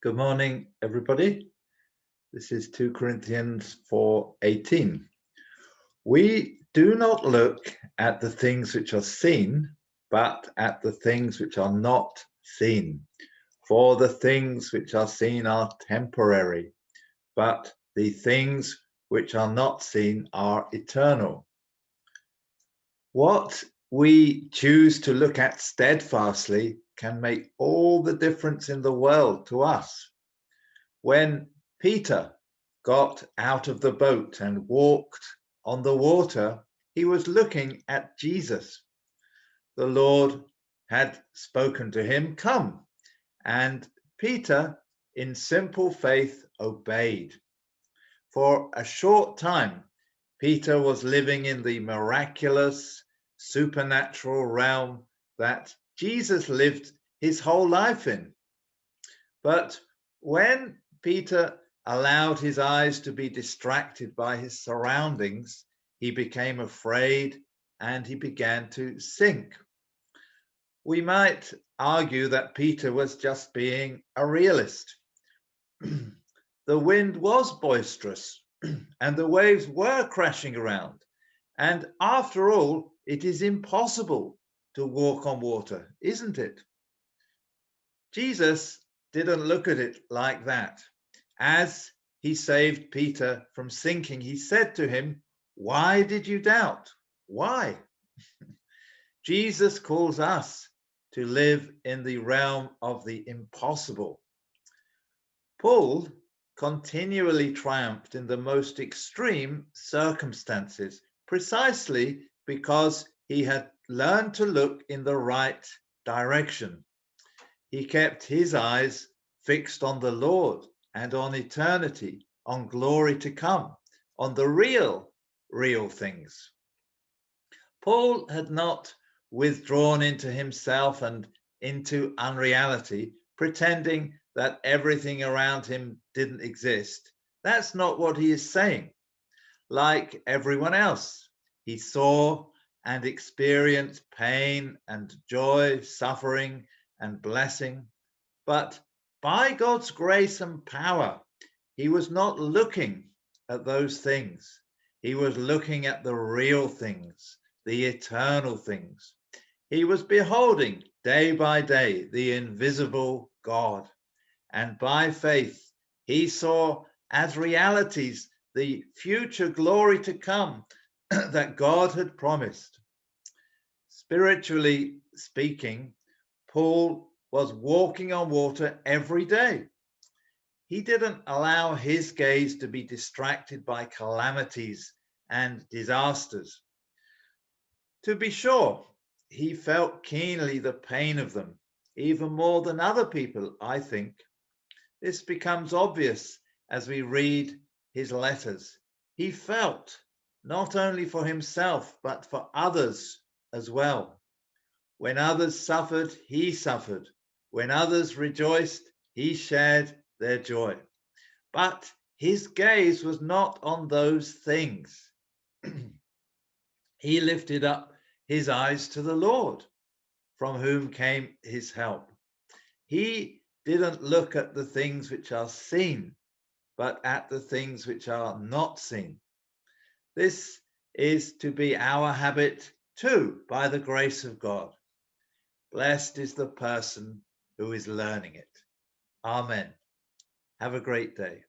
Good morning, everybody. This is 2 Corinthians 4:18. We do not look at the things which are seen, but at the things which are not seen. For the things which are seen are temporary, but the things which are not seen are eternal. What we choose to look at steadfastly can make all the difference in the world to us. When Peter got out of the boat and walked on the water, he was looking at Jesus. The Lord had spoken to him, "Come," and Peter, in simple faith, obeyed. For a short time, Peter was living in the miraculous, supernatural realm that Jesus lived his whole life in. But when Peter allowed his eyes to be distracted by his surroundings, he became afraid and he began to sink. We might argue that Peter was just being a realist. The wind was boisterous and the waves were crashing around. And after all, it is impossible to walk on water, isn't it? Jesus didn't look at it like that. As he saved Peter from sinking, he said to him, "Why did you doubt? Why?" Jesus calls us to live in the realm of the impossible. Paul continually triumphed in the most extreme circumstances precisely because he had learned to look in the right direction. He kept his eyes fixed on the Lord and on eternity, on glory to come, on the real things. Paul had not withdrawn into himself and into unreality, pretending that everything around him didn't exist. That's not what he is saying. Like everyone else, he saw and experienced pain and joy, suffering and blessing. But by God's grace and power, he was not looking at those things. He was looking at the real things, the eternal things. He was beholding day by day the invisible God. And by faith, he saw as realities the future glory to come that God had promised. Spiritually speaking, Paul was walking on water every day. He didn't allow his gaze to be distracted by calamities and disasters. To be sure, he felt keenly the pain of them, even more than other people, I think. This becomes obvious as we read his letters. He felt not only for himself, but for others as well. When others suffered, he suffered. When others rejoiced, he shared their joy. But his gaze was not on those things. He lifted up his eyes to the Lord, from whom came his help. He didn't look at the things which are seen, but at the things which are not seen. This is to be our habit too, by the grace of God. Blessed is the person who is learning it. Amen. Have a great day.